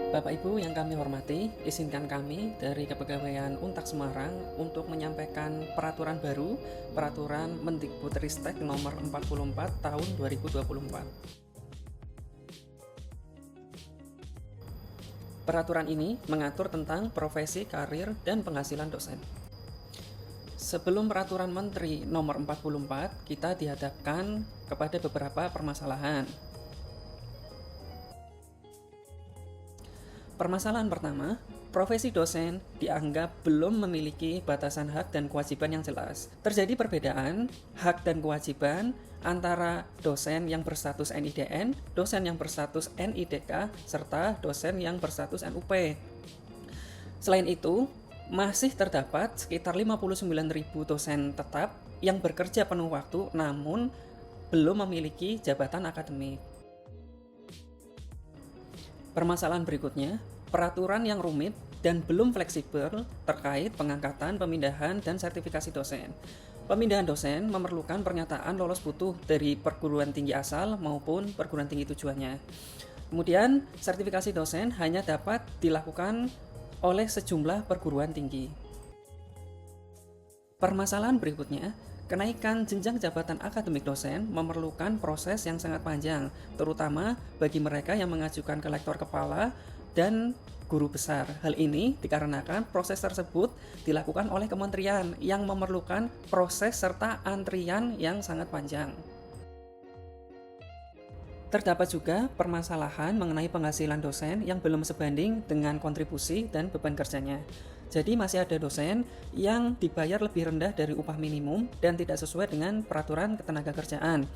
Bapak Ibu yang kami hormati, izinkan kami dari Kepegawaian Untak Semarang untuk menyampaikan peraturan baru, Peraturan Mendikbudristek nomor 44 tahun 2024. Peraturan ini mengatur tentang profesi, karir, dan penghasilan dosen. Sebelum peraturan Menteri nomor 44, kita dihadapkan kepada beberapa permasalahan. Permasalahan pertama, profesi dosen dianggap belum memiliki batasan hak dan kewajiban yang jelas. Terjadi perbedaan hak dan kewajiban antara dosen yang berstatus NIDN, dosen yang berstatus NIDK, serta dosen yang berstatus NUP. Selain itu, masih terdapat sekitar 59.000 dosen tetap yang bekerja penuh waktu namun belum memiliki jabatan akademik. Permasalahan berikutnya, peraturan yang rumit dan belum fleksibel terkait pengangkatan, pemindahan, dan sertifikasi dosen. Pemindahan dosen memerlukan pernyataan lolos butuh dari perguruan tinggi asal maupun perguruan tinggi tujuannya. Kemudian, sertifikasi dosen hanya dapat dilakukan oleh sejumlah perguruan tinggi. Permasalahan berikutnya, kenaikan jenjang jabatan akademik dosen memerlukan proses yang sangat panjang, terutama bagi mereka yang mengajukan ke lektor kepala dan guru besar. Hal ini dikarenakan proses tersebut dilakukan oleh kementerian yang memerlukan proses serta antrian yang sangat panjang. Terdapat juga permasalahan mengenai penghasilan dosen yang belum sebanding dengan kontribusi dan beban kerjanya. Jadi masih ada dosen yang dibayar lebih rendah dari upah minimum dan tidak sesuai dengan peraturan ketenagakerjaan.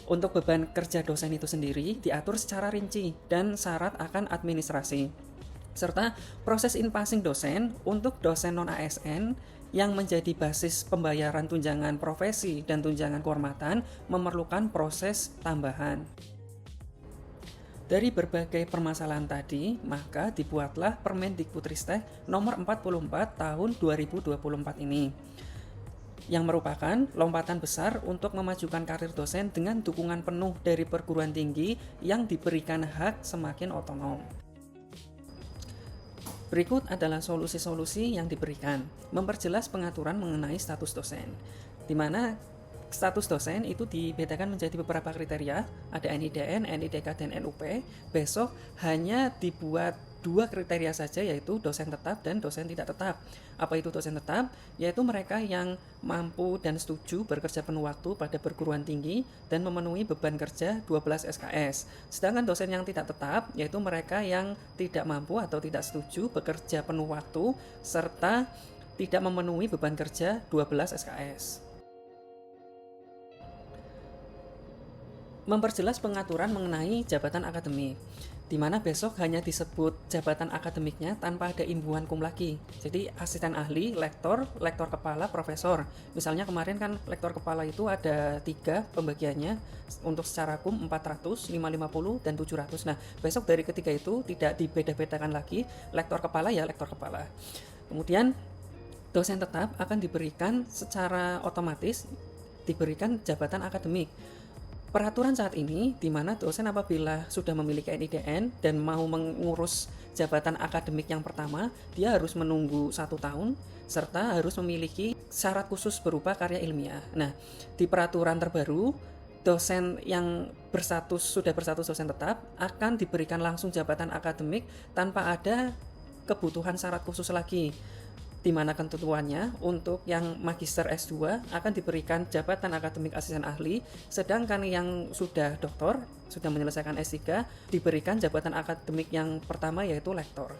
Untuk beban kerja dosen itu sendiri diatur secara rinci dan syarat akan administrasi. Serta proses in-passing dosen untuk dosen non-ASN yang menjadi basis pembayaran tunjangan profesi dan tunjangan kehormatan memerlukan proses tambahan. Dari berbagai permasalahan tadi, maka dibuatlah Permendikbudristek nomor 44 tahun 2024 ini, yang merupakan lompatan besar untuk memajukan karir dosen dengan dukungan penuh dari perguruan tinggi yang diberikan hak semakin otonom. Berikut adalah solusi-solusi yang diberikan, memperjelas pengaturan mengenai status dosen, di mana status dosen itu dibedakan menjadi beberapa kriteria, ada NIDN, NIDK, dan NUP. Besok hanya dibuat 2 kriteria saja, yaitu dosen tetap dan dosen tidak tetap. Apa itu dosen tetap? Yaitu mereka yang mampu dan setuju bekerja penuh waktu pada perguruan tinggi dan memenuhi beban kerja 12 SKS. Sedangkan dosen yang tidak tetap, yaitu mereka yang tidak mampu atau tidak setuju bekerja penuh waktu serta tidak memenuhi beban kerja 12 SKS. Memperjelas pengaturan mengenai jabatan akademik, di mana besok hanya disebut jabatan akademiknya tanpa ada imbuhan cum lagi. Jadi asisten ahli, lektor, lektor kepala, profesor. Misalnya kemarin kan lektor kepala itu ada 3 pembagiannya, untuk secara cum 400, 550, dan 700. Nah, besok dari ketiga itu tidak dibeda-bedakan lagi, lektor kepala ya lektor kepala. Kemudian dosen tetap akan diberikan secara otomatis diberikan jabatan akademik. Peraturan saat ini, di mana dosen apabila sudah memiliki NIDN dan mau mengurus jabatan akademik yang pertama, dia harus menunggu 1 tahun, serta harus memiliki syarat khusus berupa karya ilmiah. Nah, di peraturan terbaru, dosen yang sudah berstatus dosen tetap akan diberikan langsung jabatan akademik tanpa ada kebutuhan syarat khusus lagi, di mana ketentuannya untuk yang magister S2 akan diberikan jabatan akademik asisten ahli, sedangkan yang sudah doktor, sudah menyelesaikan S3, diberikan jabatan akademik yang pertama yaitu lektor.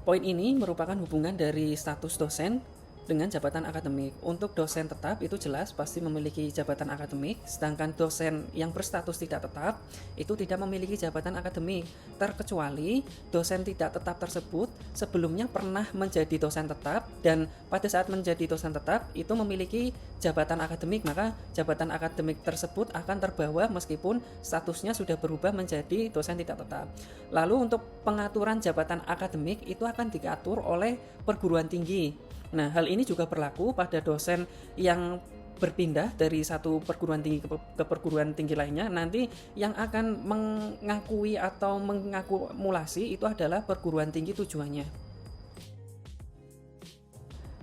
Poin ini merupakan hubungan dari status dosen dengan jabatan akademik. Untuk dosen tetap itu jelas pasti memiliki jabatan akademik, sedangkan dosen yang berstatus tidak tetap itu tidak memiliki jabatan akademik, terkecuali dosen tidak tetap tersebut sebelumnya pernah menjadi dosen tetap dan pada saat menjadi dosen tetap itu memiliki jabatan akademik, maka jabatan akademik tersebut akan terbawa meskipun statusnya sudah berubah menjadi dosen tidak tetap. Lalu untuk pengaturan jabatan akademik itu akan diatur oleh perguruan tinggi. Nah, hal ini juga berlaku pada dosen yang berpindah dari satu perguruan tinggi ke perguruan tinggi lainnya, nanti yang akan mengakui atau mengakumulasi itu adalah perguruan tinggi tujuannya.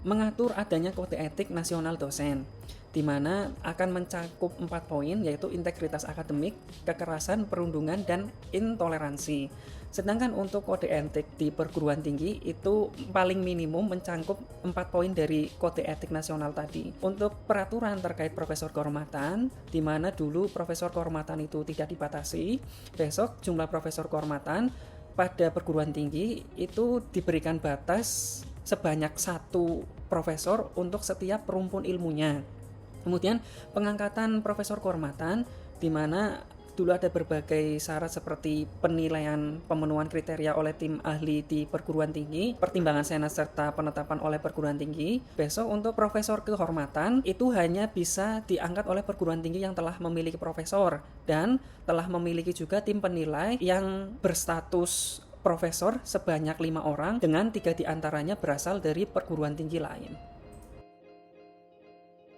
Mengatur adanya kode etik nasional dosen, di mana akan mencakup 4 poin, yaitu integritas akademik, kekerasan, perundungan, dan intoleransi. Sedangkan untuk kode etik di perguruan tinggi itu paling minimum mencakup 4 poin dari kode etik nasional tadi. Untuk peraturan terkait profesor kehormatan, di mana dulu profesor kehormatan itu tidak dibatasi, besok jumlah profesor kehormatan pada perguruan tinggi itu diberikan batas sebanyak 1 profesor untuk setiap perumpun ilmunya. Kemudian pengangkatan profesor kehormatan, di mana dulu ada berbagai syarat seperti penilaian pemenuhan kriteria oleh tim ahli di perguruan tinggi, pertimbangan senat serta penetapan oleh perguruan tinggi. Besok untuk profesor kehormatan itu hanya bisa diangkat oleh perguruan tinggi yang telah memiliki profesor dan telah memiliki juga tim penilai yang berstatus profesor sebanyak 5 orang, dengan 3 diantaranya berasal dari perguruan tinggi lain.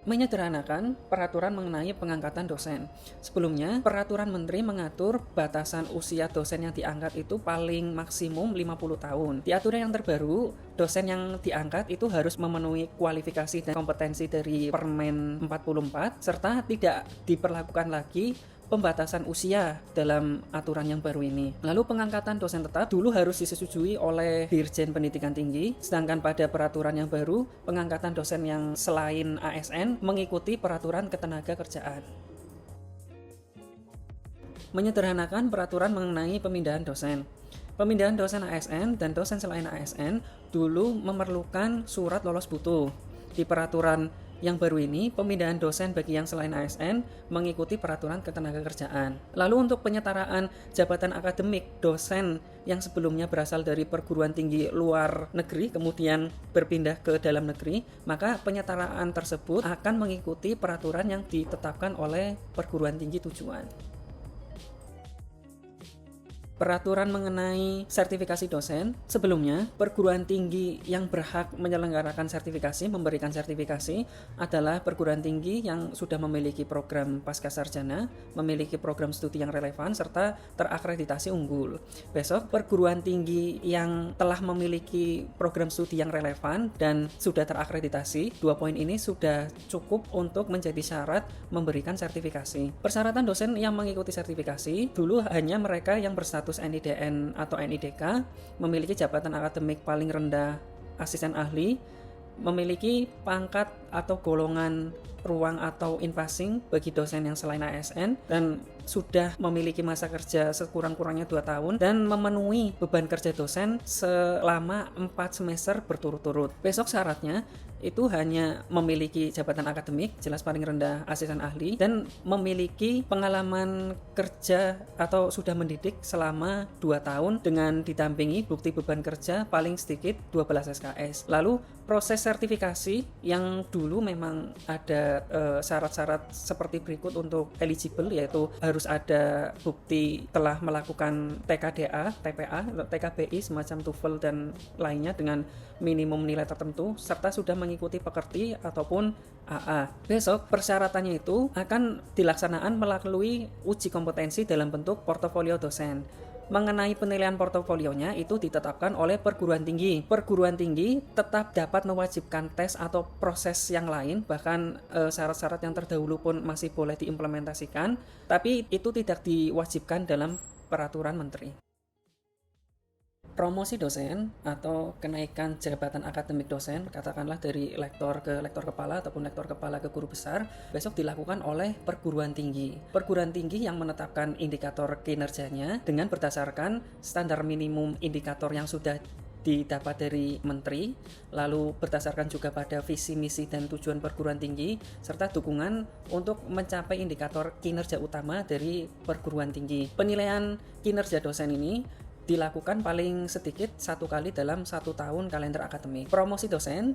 Menyederhanakan peraturan mengenai pengangkatan dosen. Sebelumnya, peraturan menteri mengatur batasan usia dosen yang diangkat itu paling maksimum 50 tahun. Di aturan yang terbaru, dosen yang diangkat itu harus memenuhi kualifikasi dan kompetensi dari Permen 44, serta tidak diperlakukan lagi pembatasan usia dalam aturan yang baru ini. Lalu pengangkatan dosen tetap dulu harus disetujui oleh Dirjen Pendidikan Tinggi, sedangkan pada peraturan yang baru, pengangkatan dosen yang selain ASN mengikuti peraturan ketenagakerjaan. Menyederhanakan peraturan mengenai pemindahan dosen. Pemindahan dosen ASN dan dosen selain ASN dulu memerlukan surat lolos butuh. Di peraturan yang baru ini, pemindahan dosen bagi yang selain ASN mengikuti peraturan ketenagakerjaan. Lalu untuk penyetaraan jabatan akademik dosen yang sebelumnya berasal dari perguruan tinggi luar negeri kemudian berpindah ke dalam negeri, maka penyetaraan tersebut akan mengikuti peraturan yang ditetapkan oleh perguruan tinggi tujuan. Peraturan mengenai sertifikasi dosen. Sebelumnya, perguruan tinggi yang berhak menyelenggarakan sertifikasi, memberikan sertifikasi adalah perguruan tinggi yang sudah memiliki program pascasarjana, memiliki program studi yang relevan, serta terakreditasi unggul. Besok, perguruan tinggi yang telah memiliki program studi yang relevan dan sudah terakreditasi, 2 poin ini sudah cukup untuk menjadi syarat memberikan sertifikasi. Persyaratan dosen yang mengikuti sertifikasi, dulu hanya mereka yang berstatus NIDN atau NIDK, memiliki jabatan akademik paling rendah asisten ahli, memiliki pangkat atau golongan ruang atau in-passing bagi dosen yang selain ASN, dan sudah memiliki masa kerja sekurang-kurangnya 2 tahun dan memenuhi beban kerja dosen selama 4 semester berturut-turut. Besok syaratnya itu hanya memiliki jabatan akademik, jelas paling rendah asisten ahli, dan memiliki pengalaman kerja atau sudah mendidik selama 2 tahun dengan didampingi bukti beban kerja paling sedikit 12 SKS. Lalu proses sertifikasi yang dulu memang ada syarat-syarat seperti berikut untuk eligible, yaitu harus ada bukti telah melakukan TKDA, TPA, TKBI semacam TOEFL dan lainnya dengan minimum nilai tertentu, serta sudah mengikuti pekerti ataupun AA. Besok persyaratannya itu akan dilaksanakan melalui uji kompetensi dalam bentuk portofolio dosen. Mengenai penilaian portofolionya itu ditetapkan oleh perguruan tinggi. Perguruan tinggi tetap dapat mewajibkan tes atau proses yang lain, bahkan syarat-syarat yang terdahulu pun masih boleh diimplementasikan, tapi itu tidak diwajibkan dalam peraturan menteri. Promosi dosen atau kenaikan jabatan akademik dosen, katakanlah dari lektor ke lektor kepala ataupun lektor kepala ke guru besar, besok dilakukan oleh perguruan tinggi. Perguruan tinggi yang menetapkan indikator kinerjanya dengan berdasarkan standar minimum indikator yang sudah didapat dari menteri, lalu berdasarkan juga pada visi, misi, dan tujuan perguruan tinggi, serta dukungan untuk mencapai indikator kinerja utama dari perguruan tinggi. Penilaian kinerja dosen ini dilakukan paling sedikit 1 kali dalam 1 tahun kalender akademik. Promosi dosen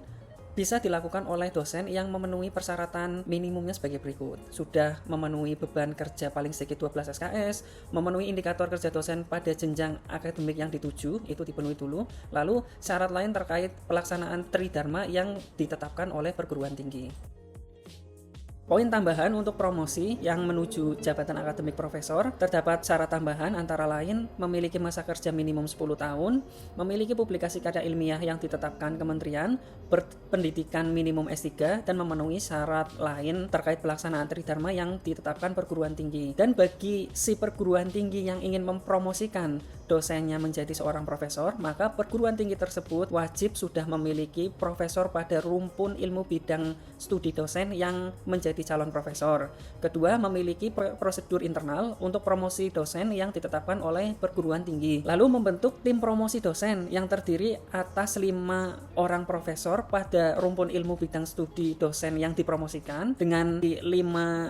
bisa dilakukan oleh dosen yang memenuhi persyaratan minimumnya sebagai berikut. Sudah memenuhi beban kerja paling sedikit 12 SKS, memenuhi indikator kerja dosen pada jenjang akademik yang dituju, itu dipenuhi dulu. Lalu syarat lain terkait pelaksanaan tridharma yang ditetapkan oleh perguruan tinggi. Poin tambahan untuk promosi yang menuju jabatan akademik profesor, terdapat syarat tambahan antara lain memiliki masa kerja minimum 10 tahun, memiliki publikasi karya ilmiah yang ditetapkan kementerian, berpendidikan minimum S3, dan memenuhi syarat lain terkait pelaksanaan tridharma yang ditetapkan perguruan tinggi. Dan bagi si perguruan tinggi yang ingin mempromosikan dosennya menjadi seorang profesor, maka perguruan tinggi tersebut wajib sudah memiliki profesor pada rumpun ilmu bidang studi dosen yang menjadi calon profesor. Kedua, memiliki prosedur internal untuk promosi dosen yang ditetapkan oleh perguruan tinggi. Lalu membentuk tim promosi dosen yang terdiri atas 5 orang profesor pada rumpun ilmu bidang studi dosen yang dipromosikan. Dengan 5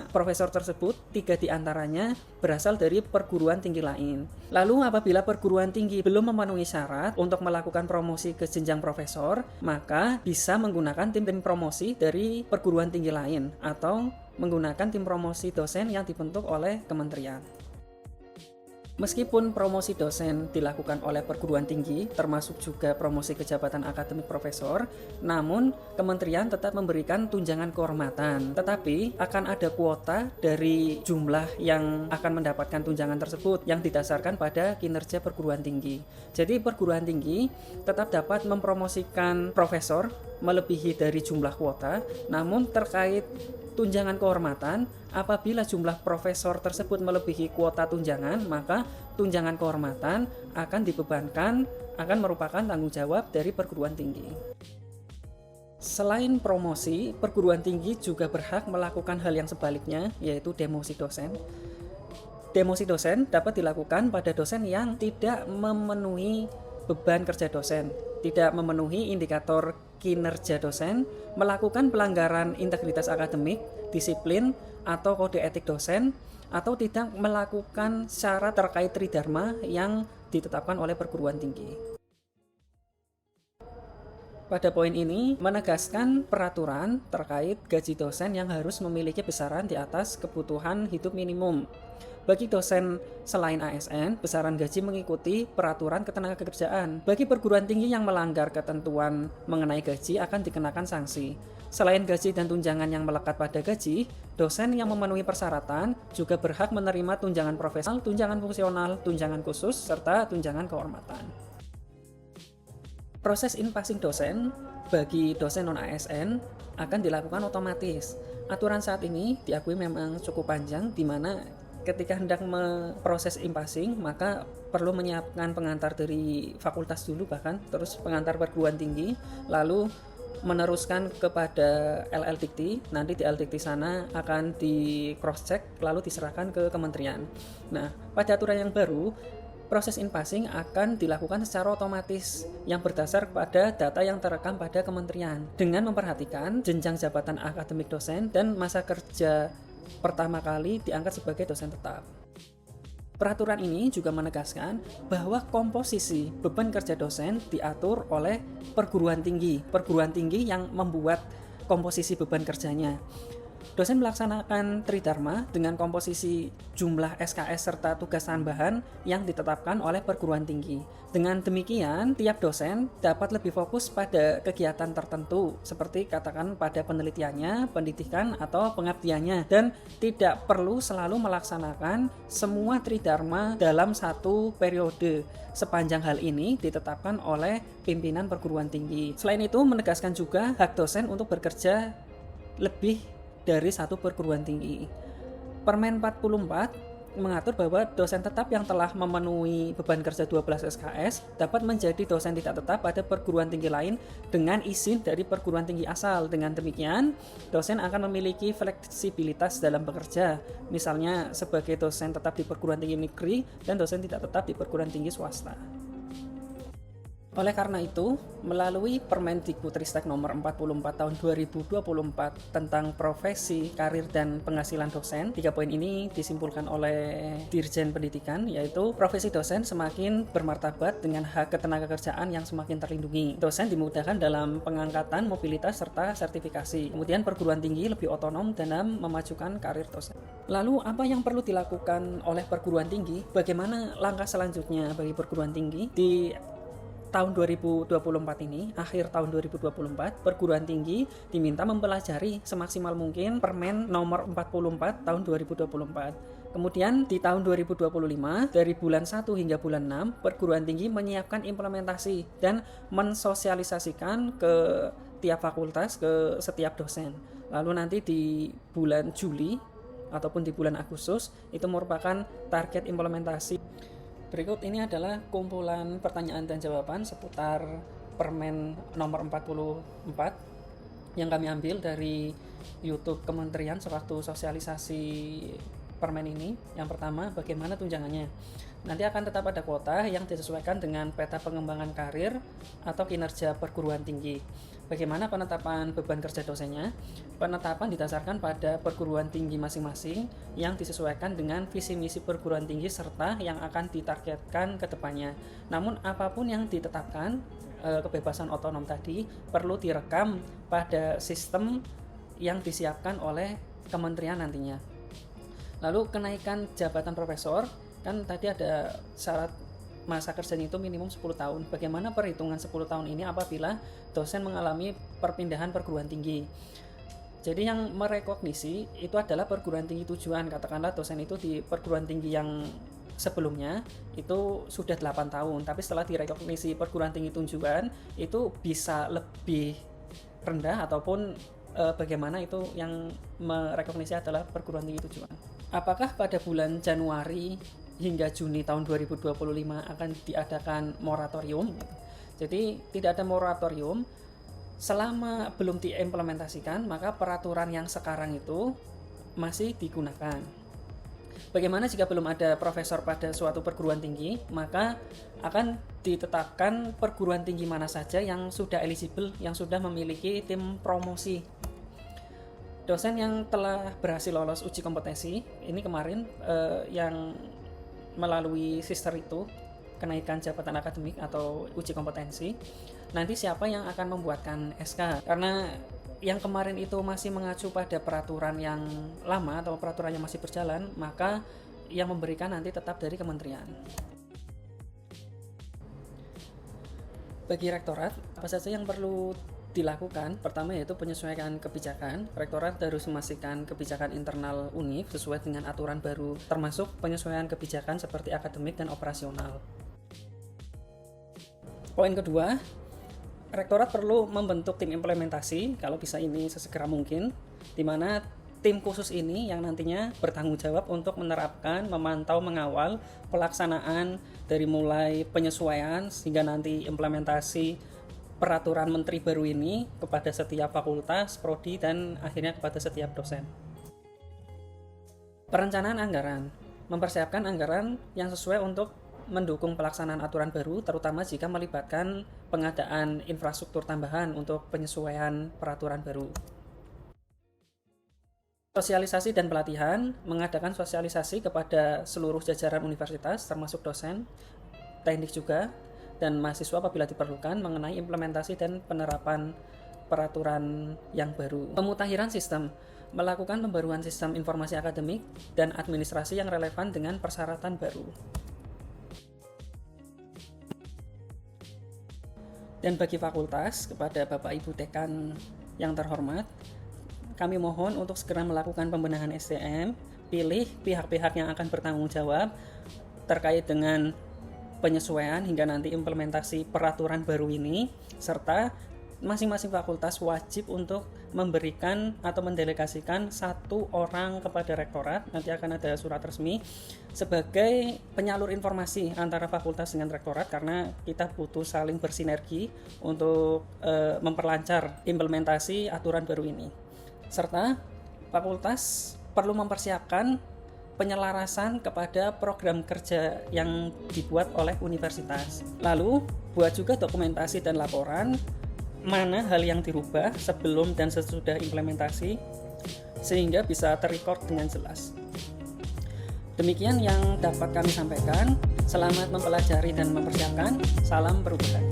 profesor tersebut, 3 diantaranya berasal dari perguruan tinggi lain. Lalu apabila perguruan tinggi belum memenuhi syarat untuk melakukan promosi ke jenjang profesor, maka bisa menggunakan tim promosi dari perguruan tinggi lain atau menggunakan tim promosi dosen yang dibentuk oleh kementerian. Meskipun promosi dosen dilakukan oleh perguruan tinggi, termasuk juga promosi ke jabatan akademik profesor, namun kementerian tetap memberikan tunjangan kehormatan. Tetapi akan ada kuota dari jumlah yang akan mendapatkan tunjangan tersebut yang didasarkan pada kinerja perguruan tinggi. Jadi perguruan tinggi tetap dapat mempromosikan profesor melebihi dari jumlah kuota, namun terkait tunjangan kehormatan, apabila jumlah profesor tersebut melebihi kuota tunjangan, maka tunjangan kehormatan akan merupakan tanggung jawab dari perguruan tinggi. Selain promosi, perguruan tinggi juga berhak melakukan hal yang sebaliknya, yaitu demosi dosen. Demosi dosen dapat dilakukan pada dosen yang tidak memenuhi beban kerja dosen, tidak memenuhi indikator kinerja dosen, melakukan pelanggaran integritas akademik, disiplin, atau kode etik dosen, atau tidak melakukan syarat terkait tridharma yang ditetapkan oleh perguruan tinggi. Pada poin ini menegaskan peraturan terkait gaji dosen yang harus memiliki besaran di atas kebutuhan hidup minimum. Bagi dosen selain ASN, besaran gaji mengikuti peraturan ketenagakerjaan. Bagi perguruan tinggi yang melanggar ketentuan mengenai gaji akan dikenakan sanksi. Selain gaji dan tunjangan yang melekat pada gaji, dosen yang memenuhi persyaratan juga berhak menerima tunjangan profesional, tunjangan fungsional, tunjangan khusus, serta tunjangan kehormatan. Proses in-passing dosen bagi dosen non-ASN akan dilakukan otomatis. Aturan saat ini diakui memang cukup panjang, di mana ketika hendak memproses in-passing, maka perlu menyiapkan pengantar dari fakultas dulu, bahkan terus pengantar perguruan tinggi, lalu meneruskan kepada LLDikti. Nanti di LLDikti sana akan di cross check lalu diserahkan ke kementerian. Nah, pada aturan yang baru, proses in-passing akan dilakukan secara otomatis yang berdasar pada data yang terekam pada kementerian dengan memperhatikan jenjang jabatan akademik dosen dan masa kerja pertama kali diangkat sebagai dosen tetap. Peraturan ini juga menegaskan bahwa komposisi beban kerja dosen diatur oleh perguruan tinggi yang membuat komposisi beban kerjanya. Dosen melaksanakan tridharma dengan komposisi jumlah SKS serta tugas tambahan yang ditetapkan oleh perguruan tinggi. Dengan demikian, tiap dosen dapat lebih fokus pada kegiatan tertentu, seperti katakan pada penelitiannya, pendidikan, atau pengabdiannya, dan tidak perlu selalu melaksanakan semua tridharma dalam satu periode. Sepanjang hal ini ditetapkan oleh pimpinan perguruan tinggi. Selain itu, menegaskan juga hak dosen untuk bekerja lebih dari satu perguruan tinggi. Permen 44 mengatur bahwa dosen tetap yang telah memenuhi beban kerja 12 SKS dapat menjadi dosen tidak tetap pada perguruan tinggi lain dengan izin dari perguruan tinggi asal. Dengan demikian, dosen akan memiliki fleksibilitas dalam bekerja, misalnya sebagai dosen tetap di perguruan tinggi negeri dan dosen tidak tetap di perguruan tinggi swasta. Oleh karena itu, melalui Permendikbudristek nomor 44 tahun 2024 tentang profesi, karir, dan penghasilan dosen, 3 poin ini disimpulkan oleh Dirjen Pendidikan, yaitu profesi dosen semakin bermartabat dengan hak ketenagakerjaan yang semakin terlindungi. Dosen dimudahkan dalam pengangkatan, mobilitas, serta sertifikasi. Kemudian perguruan tinggi lebih otonom dalam memajukan karir dosen. Lalu apa yang perlu dilakukan oleh perguruan tinggi? Bagaimana langkah selanjutnya bagi perguruan tinggi? Di tahun 2024 ini, akhir tahun 2024, perguruan tinggi diminta mempelajari semaksimal mungkin Permen nomor 44 tahun 2024. Kemudian di tahun 2025, dari bulan 1 hingga bulan 6, perguruan tinggi menyiapkan implementasi dan mensosialisasikan ke tiap fakultas, ke setiap dosen. Lalu nanti di bulan Juli ataupun di bulan Agustus itu merupakan target implementasi. Berikut ini adalah kumpulan pertanyaan dan jawaban seputar Permen nomor 44 yang kami ambil dari YouTube Kementerian sewaktu sosialisasi Permen ini. Yang pertama, bagaimana tunjangannya? Nanti akan tetap ada kuota yang disesuaikan dengan peta pengembangan karir atau kinerja perguruan tinggi. Bagaimana penetapan beban kerja dosennya? Penetapan didasarkan pada perguruan tinggi masing-masing yang disesuaikan dengan visi misi perguruan tinggi serta yang akan ditargetkan ke depannya. Namun apapun yang ditetapkan, kebebasan otonom tadi perlu direkam pada sistem yang disiapkan oleh kementerian nantinya. Lalu kenaikan jabatan profesor, kan tadi ada syarat masa kerjanya itu minimum 10 tahun. Bagaimana perhitungan 10 tahun ini apabila dosen mengalami perpindahan perguruan tinggi? Jadi yang merekognisi itu adalah perguruan tinggi tujuan. Katakanlah dosen itu di perguruan tinggi yang sebelumnya itu sudah 8 tahun, tapi setelah direkognisi perguruan tinggi tujuan itu bisa lebih rendah ataupun bagaimana itu yang merekognisi adalah perguruan tinggi tujuan. Apakah pada bulan Januari hingga Juni tahun 2025 akan diadakan moratorium? Jadi tidak ada moratorium selama belum diimplementasikan, maka peraturan yang sekarang itu masih digunakan. Bagaimana jika belum ada profesor pada suatu perguruan tinggi? Maka akan ditetapkan perguruan tinggi mana saja yang sudah eligible, yang sudah memiliki tim promosi. Dosen yang telah berhasil lolos uji kompetensi, ini kemarin yang melalui sister itu, kenaikan jabatan akademik atau uji kompetensi, nanti siapa yang akan membuatkan SK? Karena yang kemarin itu masih mengacu pada peraturan yang lama atau peraturan yang masih berjalan, maka yang memberikan nanti tetap dari kementerian. Bagi rektorat, apa saja yang perlu dilakukan? Pertama yaitu penyesuaian kebijakan. Rektorat harus memastikan kebijakan internal UNIF sesuai dengan aturan baru, termasuk penyesuaian kebijakan seperti akademik dan operasional. Poin kedua, rektorat perlu membentuk tim implementasi, kalau bisa ini sesegera mungkin, di mana tim khusus ini yang nantinya bertanggung jawab untuk menerapkan, memantau, mengawal pelaksanaan dari mulai penyesuaian hingga nanti implementasi peraturan menteri baru ini kepada setiap fakultas, prodi, dan akhirnya kepada setiap dosen. Perencanaan anggaran, mempersiapkan anggaran yang sesuai untuk mendukung pelaksanaan aturan baru, terutama jika melibatkan pengadaan infrastruktur tambahan untuk penyesuaian peraturan baru. Sosialisasi dan pelatihan, mengadakan sosialisasi kepada seluruh jajaran universitas, termasuk dosen, teknik juga, dan mahasiswa apabila diperlukan mengenai implementasi dan penerapan peraturan yang baru. Pemutakhiran sistem, melakukan pembaruan sistem informasi akademik dan administrasi yang relevan dengan persyaratan baru. Dan bagi fakultas, kepada Bapak Ibu Dekan yang terhormat, kami mohon untuk segera melakukan pembenahan SDM, pilih pihak-pihak yang akan bertanggung jawab terkait dengan penyesuaian hingga nanti implementasi peraturan baru ini, serta masing-masing fakultas wajib untuk memberikan atau mendelegasikan 1 orang kepada rektorat, nanti akan ada surat resmi, sebagai penyalur informasi antara fakultas dengan rektorat, karena kita butuh saling bersinergi untuk memperlancar implementasi aturan baru ini. Serta fakultas perlu mempersiapkan penyelarasan kepada program kerja yang dibuat oleh universitas. Lalu, buat juga dokumentasi dan laporan mana hal yang dirubah sebelum dan sesudah implementasi sehingga bisa terrecord dengan jelas. Demikian yang dapat kami sampaikan. Selamat mempelajari dan mempersiapkan. Salam perubahan.